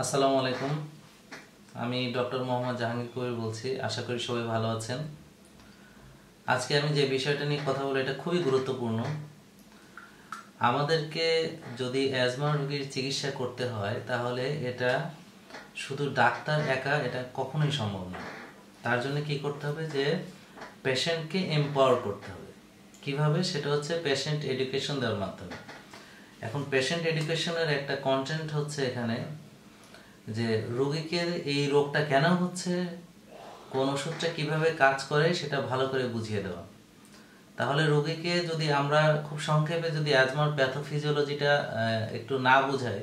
আসসালামু আলাইকুম। আমি ডক্টর মোহাম্মদ জাহাঙ্গীর কবির বলছি। আশা করি সবাই ভালো আছেন। আজকে আমি যে বিষয়টা নিয়ে কথা বলবো এটা খুবই গুরুত্বপূর্ণ। আমাদেরকে যদি অ্যাজমা রোগীর চিকিৎসা করতে হয় তাহলে এটা শুধু ডাক্তার একা এটা কখনোই সম্ভব না। তার জন্য কি করতে হবে যে পেশেন্টকে এম্পাওয়ার করতে হবে। কিভাবে? সেটা হচ্ছে পেশেন্ট এডুকেশন দেওয়ার মাধ্যমে। এখন পেশেন্ট এডুকেশনের একটা কন্টেন্ট হচ্ছে এখানে যে রোগীকে এই রোগটা কেন হচ্ছে, কোন ওষুধটা কিভাবে কাজ করে সেটা ভালো করে বুঝিয়ে দেওয়া। তাহলে রোগীকে যদি আমরা খুব সংক্ষেপে যদি অ্যাজমার প্যাথোফিজিওলজিটা একটু না বুঝাই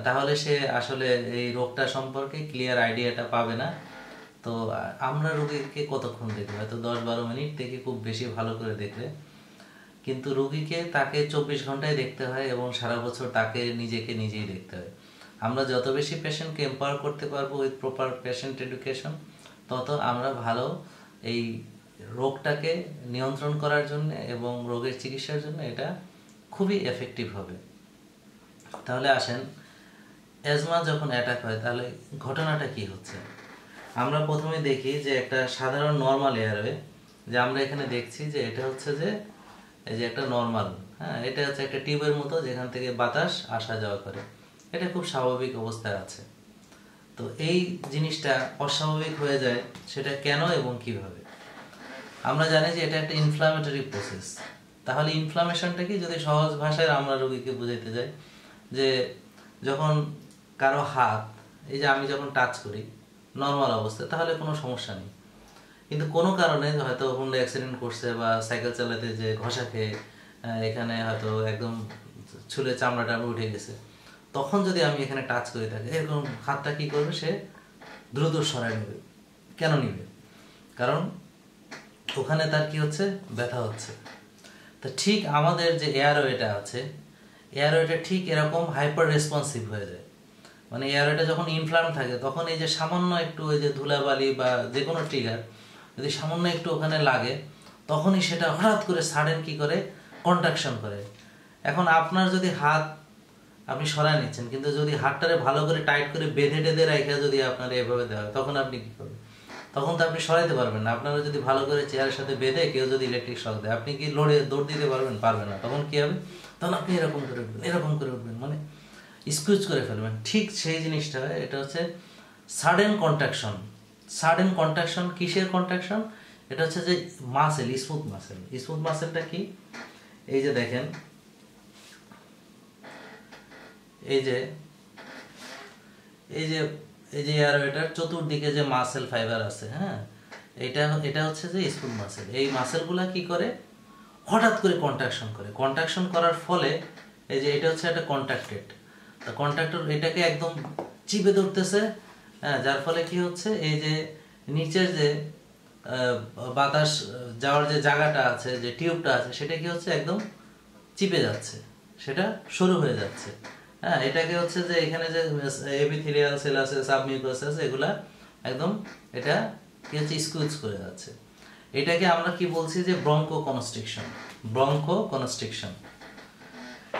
তাহলে সে আসলে এই রোগটা সম্পর্কে ক্লিয়ার আইডিয়াটা পাবে না। তো আমরা রোগীকে কতক্ষণ দেখবো? হয়তো 10-12 মিনিট দেখে খুব বেশি ভালো করে দেখলে, কিন্তু রোগীকে তাকে 24 ঘন্টায় দেখতে হয় এবং সারা বছর তাকে নিজেকে নিজেই দেখতে হয়। আমরা যত বেশি পেশেন্টকে এম্পাওয়ার করতে পারবো উইথ প্রপার পেশেন্ট এডুকেশন, তত আমরা ভালো এই রোগটাকে নিয়ন্ত্রণ করার জন্য এবং রোগের চিকিৎসার জন্য এটা খুবই এফেক্টিভ হবে। তাহলে আসেন, অ্যাজমা যখন অ্যাটাক হয় তাহলে ঘটনাটা কি হচ্ছে। আমরা প্রথমে দেখি যে একটা সাধারণ নর্মাল এয়ারওয়ে, যে আমরা এখানে দেখছি যে এটা হচ্ছে যে এই যে একটা নর্মাল, এটা হচ্ছে একটা টিউবের মতো যেখান থেকে বাতাস আসা যাওয়া করে। এটা খুব স্বাভাবিক অবস্থায় আছে। তো এই জিনিসটা অস্বাভাবিক হয়ে যায় সেটা কেন এবং কিভাবে? আমরা জানি যে এটা একটা ইনফ্লামেটরি প্রসেস। তাহলে ইনফ্লামেশনটা কি, যদি সহজ ভাষায় আমরা রোগীকে বুঝাইতে যাই, যে যখন কারো হাত, এই যে আমি যখন টাচ করি নর্মাল অবস্থায় তাহলে কোনো সমস্যা নেই, কিন্তু কোনো কারণে হয়তো হুন্ডা অ্যাক্সিডেন্ট করছে বা সাইকেল চালাতে যে ঘষা খেয়ে এখানে হয়তো একদম ছুলে চামড়াটা উঠে গেছে, তখন যদি আমি এখানে টাচ করে থাকি এরকম হাতটা কি করবে, সে দ্রুত সরাই নেবে। কেন নিবে? কারণ ওখানে তার কি হচ্ছে, ব্যথা হচ্ছে। তো ঠিক আমাদের যে এয়ারওয়েটা আছে, এয়ারওয়েটা ঠিক এরকম হাইপার রেসপন্সিভ হয়ে যায়। মানে এয়ারওয়েটা যখন ইনফ্লাম থাকে তখন এই যে সামান্য একটু ওই যে ধুলাবালি বা যে কোনো ট্রিগার যদি সামান্য একটু ওখানে লাগে তখনই সেটা হঠাৎ করে সাডেন কি করে, কন্ট্রাকশন করে। এখন আপনার যদি হাত আপনি সরায় নিচ্ছেন, কিন্তু যদি হাতটারে ভালো করে টাইট করে বেঁধে টেঁধে রাখা যদি আপনার এভাবে দেওয়া হয় তখন আপনি কি করবেন? তখন তো আপনি সরাইতে পারবেন না। আপনারা যদি ভালো করে চেয়ারের সাথে বেঁধে কেউ যদি ইলেকট্রিক শক দেয়, আপনি কি দৌড় দিতে পারবেন? পারবেন না। তখন কি হবে? তখন আপনি এরকম করে উঠবেন, এরকম করে উঠবেন, মানে স্কুইজ করে ফেলবেন। ঠিক সেই জিনিসটা এটা হচ্ছে সাডেন কন্ট্রাকশন। সাডেন কন্ট্রাকশন কিসের কন্ট্রাকশন? এটা হচ্ছে যে মাসেল, স্মুথ মাসেল। স্মুথ মাসেলটা কি? এই যে দেখেন, এই যে এই যে এই যে এয়ারওয়েটার চতুর্দিকে যে মাসেল ফাইবার আছে, এটা হচ্ছে যে স্মুথ মাসেল। এই মাসেলগুলা কি করে, হঠাৎ করে কন্ট্রাকশন করে। কন্ট্রাকশন করার ফলে এই যে এটা হচ্ছে একটা কন্ট্রাক্টেড, তো কন্ট্রাক্টর এটাকে একদম চিপে ধরতেছে, যার ফলে কি হচ্ছে, এই যে নিচের যে বাতাস যাওয়ার যে জায়গাটা আছে, যে টিউবটা আছে, সেটা কি হচ্ছে একদম চিপে যাচ্ছে, সেটা সরু হয়ে যাচ্ছে। এটাকে হচ্ছে যে এখানে যে এপিথেলিয়াল সেল আছে, সাবমিউকাস আছে, এগুলা একদম এটা কি হচ্ছে, স্কুইজ করে যাচ্ছে। এটাকে আমরা কি বলছি, যে ব্রঙ্কো কনস্ট্রিকশন। Broncho constriction.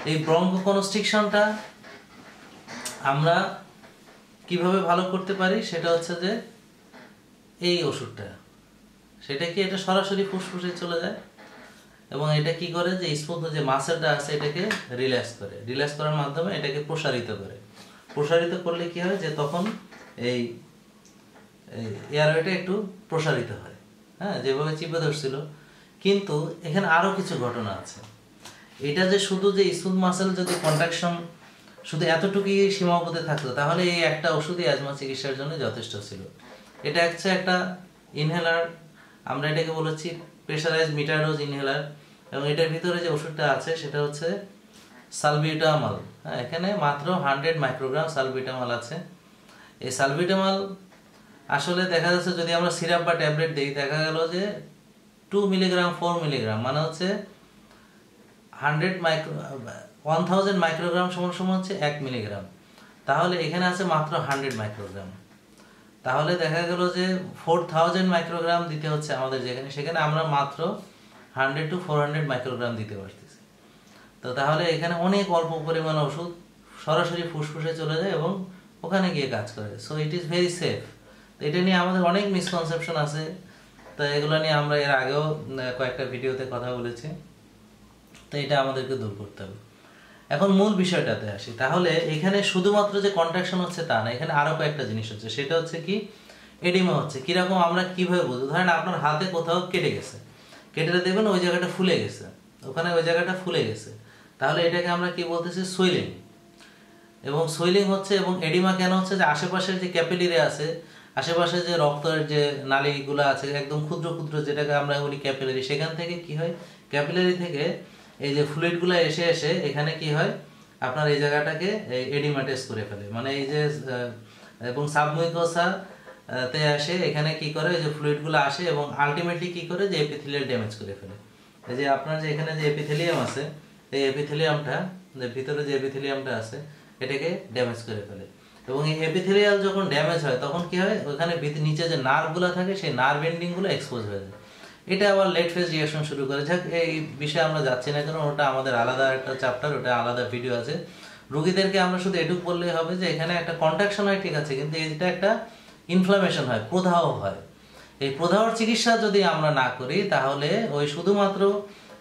এই ব্রঙ্কো কনস্ট্রিকশনটা আমরা কিভাবে ভালো করতে পারি, সেটা হচ্ছে যে এই ওষুধটা, সেটা কি, এটা সরাসরি ফুসফুসে চলে যায় এবং এটা কি করে, যে স্মুথ যে মাসেলটা আছে এটাকে রিল্যাক্স করে। রিল্যাক্স করার মাধ্যমে এটাকে প্রসারিত করে। প্রসারিত করলে কি হয়, যে তখন এই এয়ারওয়েটা একটু প্রসারিত হয়, যেভাবে চিপে ধরছিল। কিন্তু এখানে আরো কিছু ঘটনা আছে। এটা যে শুধু যে স্মুথ মাসেল যদি কন্ট্রাকশন শুধু এতটুকুই সীমাবদ্ধ থাকতো তাহলে এই একটা ওষুধই অ্যাজমা চিকিৎসার জন্য যথেষ্ট ছিল। এটা হচ্ছে একটা ইনহেলার, আমরা এটাকে বলেছি প্রেসারাইজ মিটারডোজ ইনহেলার, এবং এটার ভিতরে যে ওষুধটা আছে সেটা হচ্ছে সালবিউটামাল। এখানে মাত্র 100 মাইক্রোগ্রাম সালবিউটামাল আছে। এই সালবিউটামাল আসলে দেখা যাচ্ছে যদি আমরা সিরাপ বা ট্যাবলেট দিই, দেখা গেল যে 2 মিলিগ্রাম 4 মিলিগ্রাম, মানে হচ্ছে 1000 মাইক্রোগ্রাম সমান হচ্ছে 1 মিলিগ্রাম। তাহলে এখানে আছে মাত্র 100 মাইক্রোগ্রাম। তাহলে দেখা গেল যে 4000 মাইক্রোগ্রাম দিতে হচ্ছে আমাদের, সেখানে আমরা মাত্র 100 to 400 মাইক্রোগ্রাম দিতে পারতেছি। তো তাহলে এখানে অনেক অল্প পরিমাণ ওষুধ সরাসরি ফুসফুসে চলে যায় এবং ওখানে গিয়ে কাজ করে। So it is very safe. তো এটা নিয়ে আমাদের অনেক মিসকনসেপশন আছে, তো এগুলো নিয়ে আমরা এর আগেও কয়েকটা ভিডিওতে কথা বলেছি। তো এটা আমাদেরকে দূর করতে হবে। এখন মূল বিষয়টাতে আসি। তাহলে এখানে শুধুমাত্র যে কন্ট্রাকশন হচ্ছে তা না, এখানে আরো কয়েকটা জিনিস হচ্ছে। সেটা হচ্ছে কি, এডিমা হচ্ছে কিরকম আমরা কিভাবে বুঝবো? ধরেন আপনার হাতে কোথাও কেটে গেছে, কেটে দেবেন ওই জায়গাটা ফুলে গেছে, ওখানে ওই জায়গাটা ফুলে গেছে, তাহলে এটাকে আমরা কি বলতেছি? সুইলিং। এবং সুইলিং হচ্ছে, এবং এডিমা কেন হচ্ছে? যে আশেপাশের যে ক্যাপিলারি আছে, আশেপাশে যে রক্তের যে নালীগুলো আছে একদম ক্ষুদ্র ক্ষুদ্র, যেটাকে আমরা বলি ক্যাপিলারি, সেখান থেকে কি হয়, ক্যাপিলারি থেকে এই যে ফ্লুইডগুলো এসে এসে এখানে কি হয়, আপনার এই জায়গাটাকে এডিমাটাইজ করে ফেলে। মানে এই যে এবং সাবমিউকোসা তে আসে, এখানে কি করে, এই যে ফ্লুইডগুলো আসে এবং আলটিমেটলি কি করে, যে এপিথেলিয়াল ড্যামেজ করে ফেলে। এই যে আপনার যে এখানে যে এপিথেলিয়াম আছে, এই এপিথেলিয়ামটা, যে ভিতরে যে এপিথেলিয়ামটা আছে, এটাকে ড্যামেজ করে ফেলে। এবং এই এপিথেলিয়াল যখন ড্যামেজ হয় তখন কি হয়, ওখানে নিচে যে নার্ভগুলো থাকে সেই নার্ভ এন্ডিংগুলো এক্সপোজ হয়ে যায়। এটা আবার লেট ফেজ রিঅ্যাকশন শুরু করে। যাক, এই বিষয়ে আমরা যাচ্ছি না, কারণ ওটা আমাদের আলাদা একটা চ্যাপ্টার, ওটা আলাদা ভিডিও আছে। রোগীদেরকে আমরা শুধু এটুকু বললেই হবে যে এখানে একটা কন্ট্রাকশন হয়, ঠিক আছে, কিন্তু এটা একটা ইনফ্লামেশন হয়, প্রদাহ হয়। এই প্রদাহর চিকিৎসা যদি আমরা না করি, তাহলে ওই শুধুমাত্র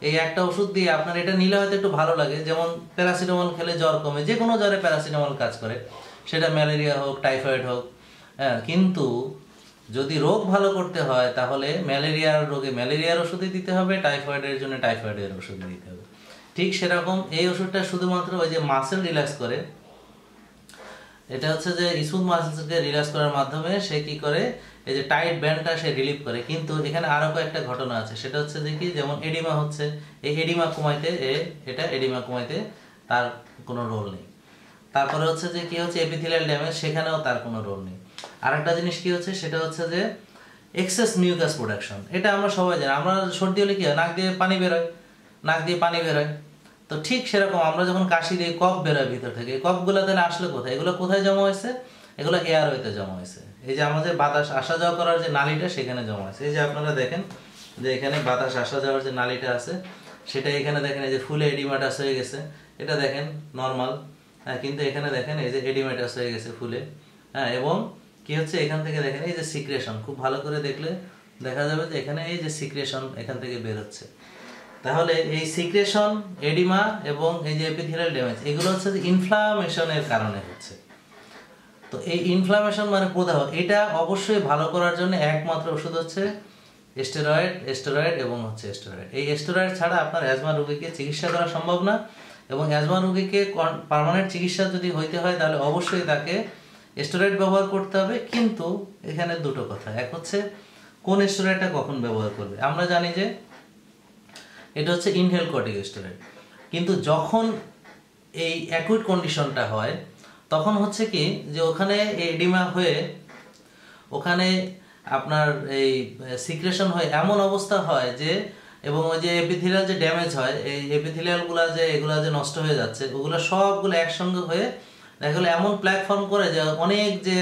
এই একটা ওষুধ দিয়ে আপনার এটা নিলে হয়তো একটু ভালো লাগে, যেমন প্যারাসিটামল খেলে জ্বর কমে, যে কোনো জ্বরে প্যারাসিটামল কাজ করে, সেটা ম্যালেরিয়া হোক, টাইফয়েড হোক। হ্যাঁ, কিন্তু যদি রোগ ভালো করতে হয়, তাহলে ম্যালেরিয়ার রোগে ম্যালেরিয়ার ওষুধই দিতে হবে, টাইফয়েডের জন্য টাইফয়েডের ওষুধ দিতে হবে। ঠিক সেরকম এই ওষুধটা শুধুমাত্র ওই যে মাসেল রিল্যাক্স করে, এটা হচ্ছে যে স্মুথ মাসেলসকে রিল্যাক্স করার মাধ্যমে সে কি করে, এই যে টাইট ব্যান্ডটা সে রিলিভ করে। কিন্তু এখানে আরো কয়েকটা ঘটনা আছে, সেটা হচ্ছে যে কি, যেমন এডিমা হচ্ছে, এই এডিমা কমাইতে এটা এডিমা কমাইতে তার কোনো রোল নেই। তারপরে হচ্ছে যে কি হচ্ছে, এপিথেলিয়াল ড্যামেজ, সেখানেও তার কোনো রোল নেই। আরেকটা জিনিস কি হচ্ছে, সেটা হচ্ছে যে এক্সেস মিউকাস প্রোডাকশন। এটা আমরা সবাই জানি, আমরা সর্দি হলে কি হয়, নাক দিয়ে পানি বেরোয়, নাক দিয়ে পানি বেরোয়। তো ঠিক সেরকম আমরা যখন কাশি দিই, কফ বেরোয় ভিতর থেকে, এই কফগুলো তাহলে আসলে কোথায়? এগুলো কোথায় জমা হয়েছে? এগুলো এয়ারওয়েতে জমা হয়েছে। এই যে আমাদের বাতাস আসা যাওয়া করার যে নালীটা, সেখানে জমা হয়েছে। এই যে আপনারা দেখেন যে এখানে বাতাস আসা যাওয়ার যে নালীটা আছে, সেটা এখানে দেখেন এই যে ফুলে এডিমাটাস হয়ে গেছে, এটা দেখেন নর্মাল। হ্যাঁ, কিন্তু এখানে দেখেন এই যে এডিমাটাস হয়ে গেছে ফুলে। হ্যাঁ, এবং কি হচ্ছে, এখান থেকে দেখেন এই যে সিক্রেশন, খুব ভালো করে দেখলে দেখা যাবে যে এখানে এই যে সিক্রেশন এখান থেকে বের হচ্ছে। তাহলে এই সিক্রেশন, এডিমা এবং এই যে এপিথেলিয়াল ড্যামেজ, এগুলো হচ্ছে যে ইনফ্লামেশনের কারণে হচ্ছে। তো এই ইনফ্লামেশন মানে প্রদাহ, এটা অবশ্যই ভালো করার জন্য একমাত্র ওষুধ হচ্ছে স্টেরয়েড এবং হচ্ছে স্টেরয়েড। এই স্টেরয়েড ছাড়া আপনার অ্যাজমা রোগীকে চিকিৎসা করা সম্ভব না। এবং অ্যাজমা রোগীকে পার্মানেন্ট চিকিৎসা যদি হইতে হয়, তাহলে অবশ্যই তাকে স্টেরয়েড ব্যবহার করতে হবে। কিন্তু এখানে দুটো কথা, এক হচ্ছে কোন স্টেরয়েডটা কখন ব্যবহার করবে। আমরা জানি যে এটা হচ্ছে ইনহেল কর্টিকোস্টেরয়েড, কিন্তু যখন এই অ্যাকুইট কন্ডিশনটা হয়, তখন হচ্ছে কি, যে ওখানে এডিমা হয়ে ওখানে আপনার এই সিক্রেশন হয়ে এমন অবস্থা হয় যে, এবং ওই যে এপিথেলিয়াল যে ড্যামেজ হয়, এই এপিথেলিয়ালগুলো যে এগুলা যে নষ্ট হয়ে যাচ্ছে, ওগুলো সবগুলো একসঙ্গে হয়ে দেখা গেলো এমন প্ল্যাটফর্ম করে যে অনেক যে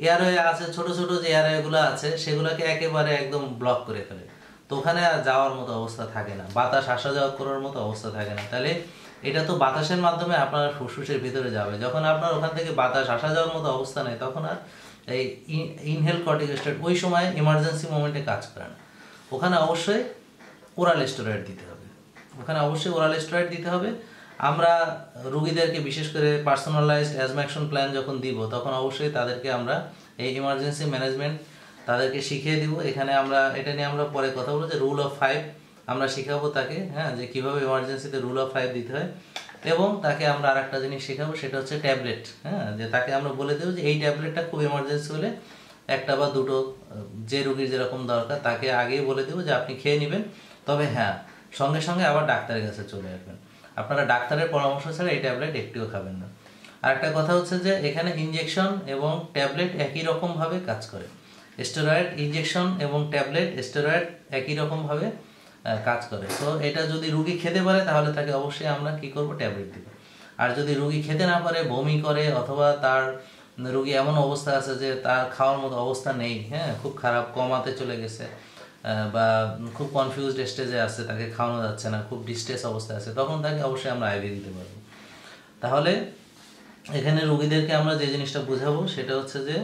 এয়ারওয়ে আছে, ছোট ছোট যে এয়ারওয়েগুলো আছে, সেগুলোকে একেবারে একদম ব্লক করে ফেলে। তো ওখানে আর যাওয়ার মতো অবস্থা থাকে না, বাতাস আসা যাওয়া করার মতো অবস্থা থাকে না। তাহলে এটা তো বাতাসের মাধ্যমে আপনার ফুসফুসের ভিতরে যাবে, যখন আপনার ওখান থেকে বাতাস আসা যাওয়ার মতো অবস্থা নেই, তখন আর এই ইনহেল কর্টিকোস্টেরয়েড ওই সময় ইমার্জেন্সি মোমেন্টে কাজ করে না। ওখানে অবশ্যই ওরাল স্টেরয়েড দিতে হবে, ওখানে অবশ্যই ওরাল স্টেরয়েড দিতে হবে। আমরা রোগীদেরকে বিশেষ করে পার্সোনালাইজড অ্যাজমা অ্যাকশন প্ল্যান যখন দিব, তখন অবশ্যই তাদেরকে আমরা এই ইমার্জেন্সি ম্যানেজমেন্ট তাদেরকে শিখিয়ে দিব। এখানে আমরা এটা নিয়ে আমরা পরে কথা বলবো, যে রুল অফ 5 আমরা শিখাবো তাকে, হ্যাঁ, যে কীভাবে ইমার্জেন্সিতে রুল অফ 5 দিতে হয়। এবং তাকে আমরা আরেকটা জিনিস শেখাবো, সেটা হচ্ছে ট্যাবলেট। হ্যাঁ, যে তাকে আমরা বলে দেবো যে এই ট্যাবলেটটা খুব ইমার্জেন্সি হলে একটা বা দুটো, যে রোগীর যেরকম দরকার, তাকে আগেই বলে দেবো যে আপনি খেয়ে নেবেন। তবে হ্যাঁ, সঙ্গে সঙ্গে আবার ডাক্তারের কাছে চলে আসবেন। আপনারা ডাক্তারের পরামর্শ ছাড়া এই ট্যাবলেট একটিও খাবেন না। আর একটা কথা হচ্ছে যে এখানে ইনজেকশন এবং ট্যাবলেট একই রকমভাবে কাজ করে। স্টেরয়েড ইনজেকশন এবং ট্যাবলেট স্টেরয়েড একই রকমভাবে কাজ করে। তো এটা যদি রুগী খেতে পারে, তাহলে তাকে অবশ্যই আমরা কি করব, ট্যাবলেট দিব। আর যদি রুগী খেতে না পারে, বমি করে, অথবা তার রুগী এমন অবস্থা আছে যে তার খাওয়ার মতো অবস্থা নেই, হ্যাঁ, খুব খারাপ, কমাতে চলে গেছে, বা খুব কনফিউজড স্টেজে আছে, তাকে খাওয়ানো যাচ্ছে না, খুব ডিস্ট্রেস অবস্থায় আছে, তখন তাকে অবশ্যই আমরা আইভি দিতে পারবো। তাহলে এখানে রোগীদেরকে আমরা যে জিনিসটা বোঝাবো সেটা হচ্ছে যে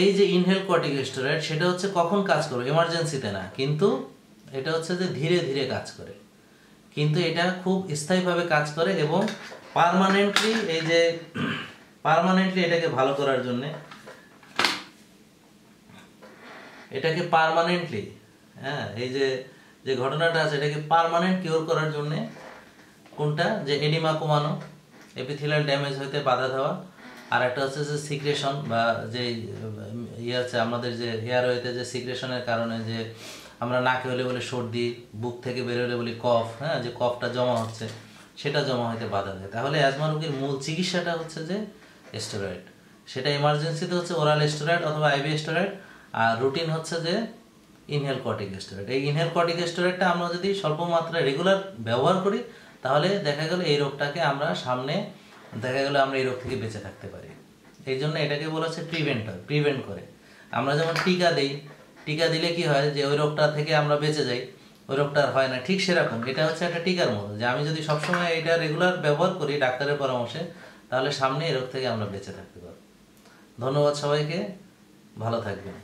এই যে ইনহেল কর্টিকোস্টেরয়েড সেটা হচ্ছে কখন কাজ করবে, এমার্জেন্সিতে না, কিন্তু এটা হচ্ছে যে ধীরে ধীরে কাজ করে, কিন্তু এটা খুব স্থায়ীভাবে কাজ করে এবং পার্মানেন্টলি এটাকে ভালো করার জন্য, এটাকে পার্মানেন্টলি, হ্যাঁ, এই যে ঘটনাটা আছে এটাকে পার্মানেন্ট কিওর করার জন্য কোনটা, যে এডিমা কমানো, এপিথেলিয়াল ড্যামেজ হইতে বাধা দেওয়া, আর একটা হচ্ছে যে সিক্রেশন বা যে ইয়ে আছে আমাদের যে এয়ারওয়েতে যে সিক্রেশনের কারণে যে আমরা নাকে হলে বলে সর্দি, বুক থেকে বের হলে বলি কফ, হ্যাঁ, যে কফটা জমা হচ্ছে সেটা জমা হইতে বাধা দেয়। তাহলে অ্যাজমা রোগীর মূল চিকিৎসাটা হচ্ছে যে স্টেরয়েড, সেটা ইমার্জেন্সিতে হচ্ছে ওরাল স্টেরয়েড অথবা আইভি স্টেরয়েড, আর রুটিন হচ্ছে যে ইনহেল কর্টিকোস্টেরয়েড। এই ইনহেল কর্টিকোস্টেরয়েডটা আমরা যদি স্বল্প মাত্রায় রেগুলার ব্যবহার করি তাহলে দেখা গেল এই রোগটাকে আমরা সামনে দেখা গেল আমরা এই রোগ থেকে বেঁচে থাকতে পারি। এই জন্য এটাকে বলা হচ্ছে প্রিভেন্ট করে। আমরা যেমন টিকা দিলে কি হয় যে ওই রোগটা থেকে আমরা বেঁচে যাই, ওই রোগটা আর হয় না, ঠিক সেরকম এটা হচ্ছে একটা টিকার মতো, যে আমি যদি সবসময় এটা রেগুলার ব্যবহার করি ডাক্তারের পরামর্শে তাহলে সামনে এই রোগ থেকে আমরা বেঁচে থাকতে পারবো। ধন্যবাদ সবাইকে, ভালো থাকবেন।